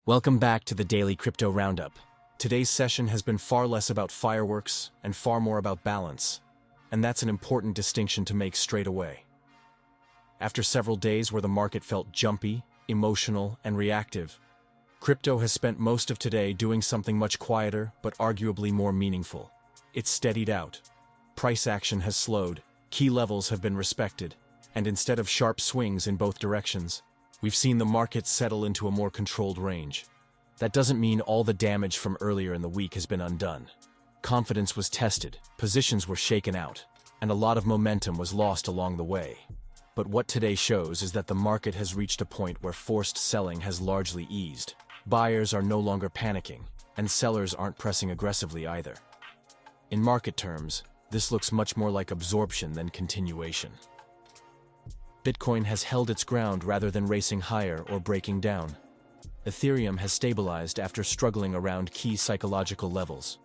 Welcome back to the Daily Crypto Roundup. Today's session has been far less about fireworks and far more about balance, and that's an important distinction to make straight away. After several days where the market felt jumpy, emotional, and reactive, crypto has spent most of today doing something much quieter but arguably more meaningful. It's steadied out. Price action has slowed, key levels have been respected, and instead of sharp swings in both directions, we've seen the market settle into a more controlled range. That doesn't mean all the damage from earlier in the week has been undone. Confidence was tested, positions were shaken out, and a lot of momentum was lost along the way. But what today shows is that the market has reached a point where forced selling has largely eased. Buyers are no longer panicking, and sellers aren't pressing aggressively either. In market terms, this looks much more like absorption than continuation. Bitcoin has held its ground rather than racing higher or breaking down. Ethereum has stabilized after struggling around key psychological levels.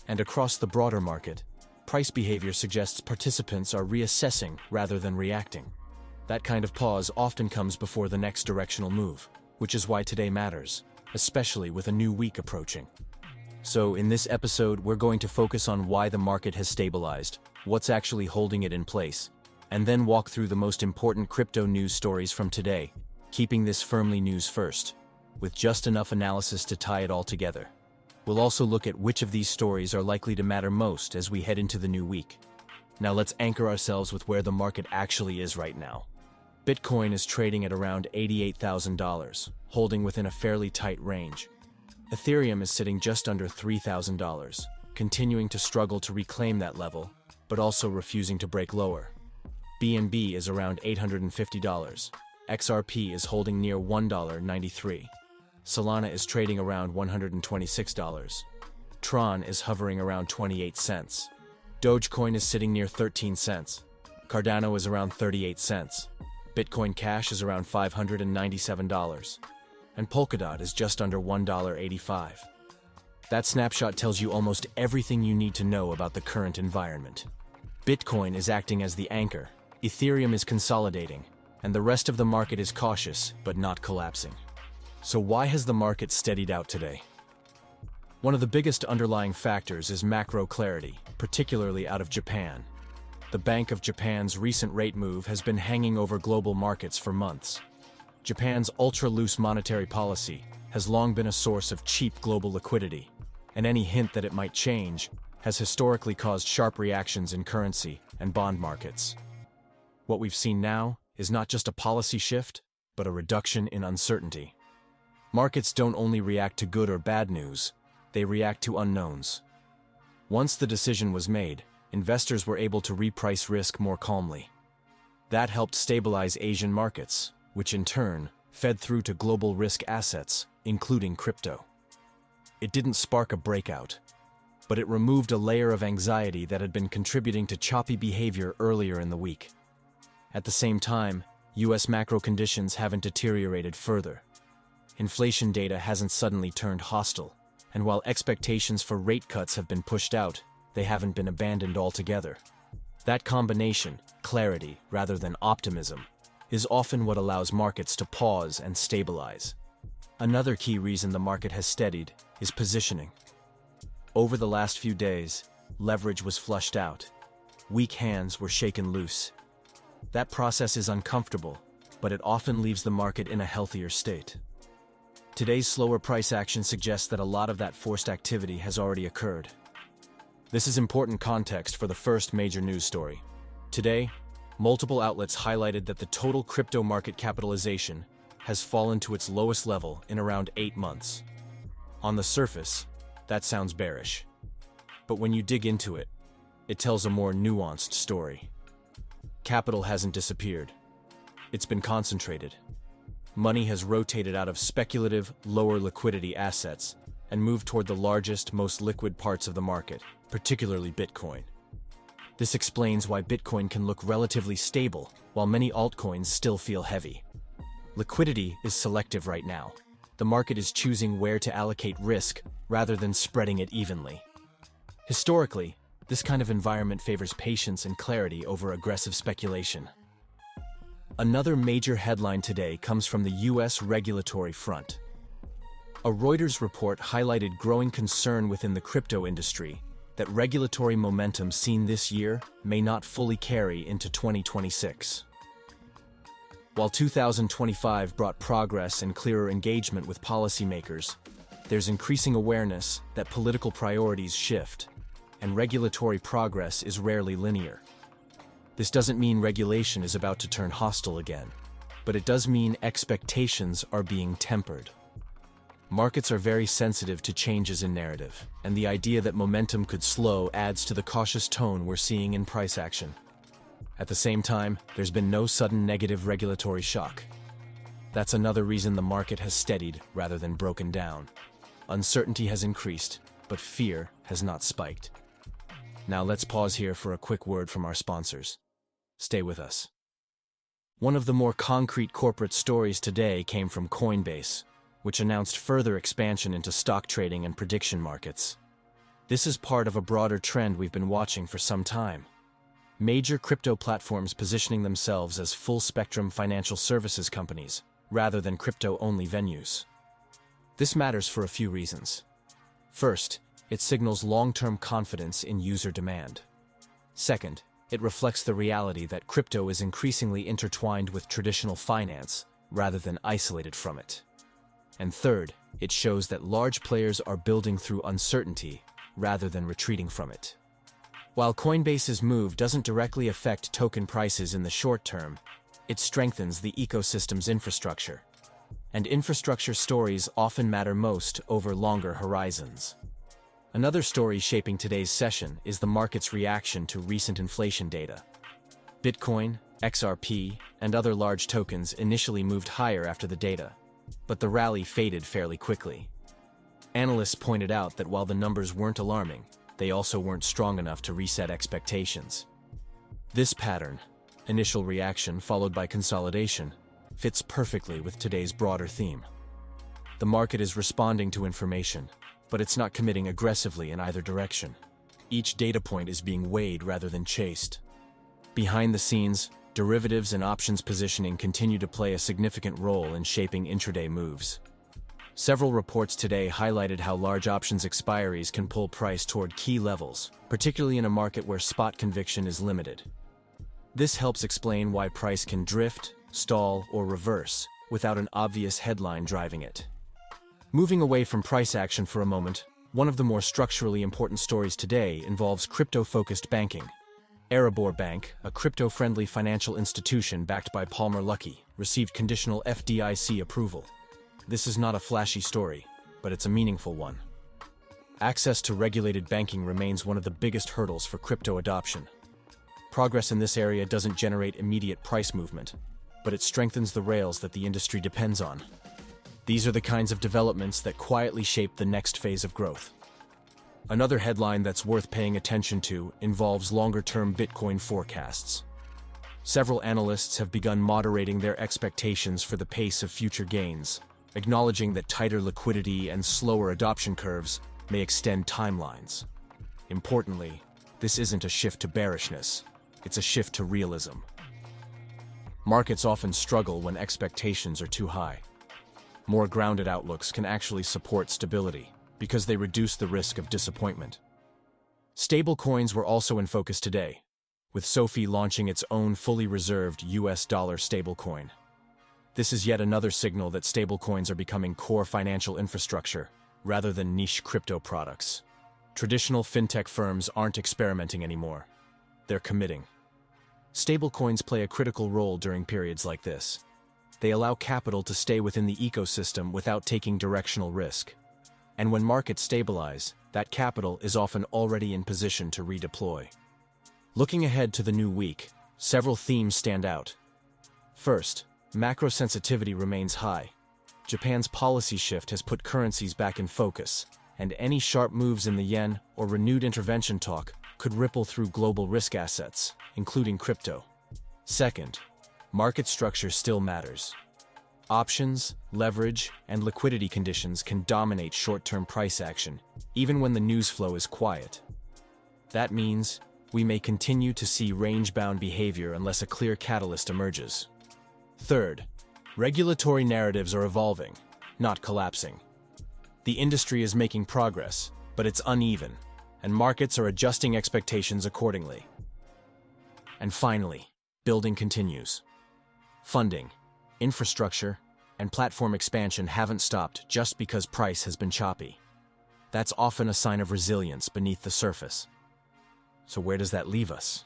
And across the broader market, price behavior suggests participants are reassessing rather than reacting. That kind of pause often comes before the next directional move, which is why today matters, especially with a new week approaching. So in this episode, we're going to focus on why the market has stabilized, what's actually holding it in place, and then walk through the most important crypto news stories from today, keeping this firmly news first, with just enough analysis to tie it all together. We'll also look at which of these stories are likely to matter most as we head into the new week. Now let's anchor ourselves with where the market actually is right now. Bitcoin is trading at around $88,000, holding within a fairly tight range. Ethereum is sitting just under $3,000, continuing to struggle to reclaim that level, but also refusing to break lower. BNB is around $850. XRP is holding near $1.93. Solana is trading around $126. Tron is hovering around 28 cents. Dogecoin is sitting near 13 cents. Cardano is around 38 cents. Bitcoin Cash is around $597. And Polkadot is just under $1.85. That snapshot tells you almost everything you need to know about the current environment. Bitcoin is acting as the anchor. Ethereum is consolidating, and the rest of the market is cautious, but not collapsing. So why has the market steadied out today? One of the biggest underlying factors is macro clarity, particularly out of Japan. The Bank of Japan's recent rate move has been hanging over global markets for months. Japan's ultra-loose monetary policy has long been a source of cheap global liquidity, and any hint that it might change has historically caused sharp reactions in currency and bond markets. What we've seen now is not just a policy shift, but a reduction in uncertainty. Markets don't only react to good or bad news, they react to unknowns. Once the decision was made, investors were able to reprice risk more calmly. That helped stabilize Asian markets, which in turn fed through to global risk assets, including crypto. It didn't spark a breakout, but it removed a layer of anxiety that had been contributing to choppy behavior earlier in the week. At the same time, US macro conditions haven't deteriorated further. Inflation data hasn't suddenly turned hostile, and while expectations for rate cuts have been pushed out, they haven't been abandoned altogether. That combination, clarity rather than optimism, is often what allows markets to pause and stabilize. Another key reason the market has steadied is positioning. Over the last few days, leverage was flushed out. Weak hands were shaken loose. That process is uncomfortable, but it often leaves the market in a healthier state. Today's slower price action suggests that a lot of that forced activity has already occurred. This is important context for the first major news story. Today, multiple outlets highlighted that the total crypto market capitalization has fallen to its lowest level in around 8 months. On the surface, that sounds bearish. But when you dig into it, it tells a more nuanced story. Capital hasn't disappeared. It's been concentrated. Money has rotated out of speculative, lower liquidity assets and moved toward the largest, most liquid parts of the market, particularly Bitcoin. This explains why Bitcoin can look relatively stable, while many altcoins still feel heavy. Liquidity is selective right now. The market is choosing where to allocate risk rather than spreading it evenly. Historically, this kind of environment favors patience and clarity over aggressive speculation. Another major headline today comes from the US regulatory front. A Reuters report highlighted growing concern within the crypto industry that regulatory momentum seen this year may not fully carry into 2026. While 2025 brought progress and clearer engagement with policymakers, there's increasing awareness that political priorities shift, and regulatory progress is rarely linear. This doesn't mean regulation is about to turn hostile again, but it does mean expectations are being tempered. Markets are very sensitive to changes in narrative, and the idea that momentum could slow adds to the cautious tone we're seeing in price action. At the same time, there's been no sudden negative regulatory shock. That's another reason the market has steadied rather than broken down. Uncertainty has increased, but fear has not spiked. Now let's pause here for a quick word from our sponsors. Stay with us. One of the more concrete corporate stories today came from Coinbase, which announced further expansion into stock trading and prediction markets. This is part of a broader trend we've been watching for some time. Major crypto platforms positioning themselves as full-spectrum financial services companies, rather than crypto-only venues. This matters for a few reasons. First, it signals long-term confidence in user demand. Second, it reflects the reality that crypto is increasingly intertwined with traditional finance, rather than isolated from it. And third, it shows that large players are building through uncertainty, rather than retreating from it. While Coinbase's move doesn't directly affect token prices in the short term, it strengthens the ecosystem's infrastructure. And infrastructure stories often matter most over longer horizons. Another story shaping today's session is the market's reaction to recent inflation data. Bitcoin, XRP, and other large tokens initially moved higher after the data, but the rally faded fairly quickly. Analysts pointed out that while the numbers weren't alarming, they also weren't strong enough to reset expectations. This pattern, initial reaction followed by consolidation, fits perfectly with today's broader theme. The market is responding to information, but it's not committing aggressively in either direction. Each data point is being weighed rather than chased. Behind the scenes, derivatives and options positioning continue to play a significant role in shaping intraday moves. Several reports today highlighted how large options expiries can pull price toward key levels, particularly in a market where spot conviction is limited. This helps explain why price can drift, stall, or reverse without an obvious headline driving it. Moving away from price action for a moment, one of the more structurally important stories today involves crypto-focused banking. Erebor Bank, a crypto-friendly financial institution backed by Palmer Luckey, received conditional FDIC approval. This is not a flashy story, but it's a meaningful one. Access to regulated banking remains one of the biggest hurdles for crypto adoption. Progress in this area doesn't generate immediate price movement, but it strengthens the rails that the industry depends on. These are the kinds of developments that quietly shape the next phase of growth. Another headline that's worth paying attention to involves longer-term Bitcoin forecasts. Several analysts have begun moderating their expectations for the pace of future gains, acknowledging that tighter liquidity and slower adoption curves may extend timelines. Importantly, this isn't a shift to bearishness, it's a shift to realism. Markets often struggle when expectations are too high. More grounded outlooks can actually support stability, because they reduce the risk of disappointment. Stablecoins were also in focus today, with SoFi launching its own fully reserved US dollar stablecoin. This is yet another signal that stablecoins are becoming core financial infrastructure, rather than niche crypto products. Traditional fintech firms aren't experimenting anymore. They're committing. Stablecoins play a critical role during periods like this. They allow capital to stay within the ecosystem without taking directional risk. And when markets stabilize, that capital is often already in position to redeploy. Looking ahead to the new week, several themes stand out. First, macro sensitivity remains high. Japan's policy shift has put currencies back in focus, and any sharp moves in the yen or renewed intervention talk could ripple through global risk assets, including crypto. Second, market structure still matters. Options, leverage, and liquidity conditions can dominate short-term price action, even when the news flow is quiet. That means we may continue to see range-bound behavior unless a clear catalyst emerges. Third, regulatory narratives are evolving, not collapsing. The industry is making progress, but it's uneven, and markets are adjusting expectations accordingly. And finally, building continues. Funding, infrastructure, and platform expansion haven't stopped just because price has been choppy. That's often a sign of resilience beneath the surface. So where does that leave us?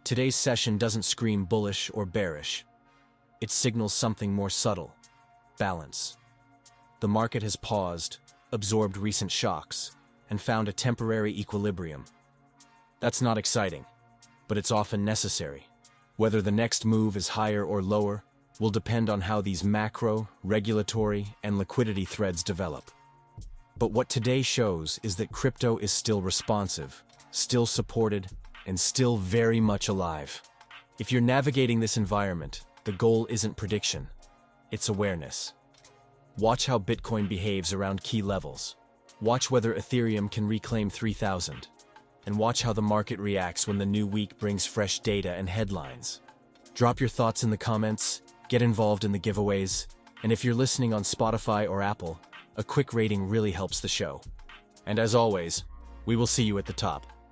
Today's session doesn't scream bullish or bearish. It signals something more subtle: balance. The market has paused, absorbed recent shocks, and found a temporary equilibrium. That's not exciting, but it's often necessary. Whether the next move is higher or lower will depend on how these macro, regulatory, and liquidity threads develop. But what today shows is that crypto is still responsive, still supported, and still very much alive. If you're navigating this environment, the goal isn't prediction, it's awareness. Watch how Bitcoin behaves around key levels. Watch whether Ethereum can reclaim 3,000. And watch how the market reacts when the new week brings fresh data and headlines. Drop your thoughts in the comments, get involved in the giveaways, and if you're listening on Spotify or Apple, a quick rating really helps the show. And as always, we will see you at the top.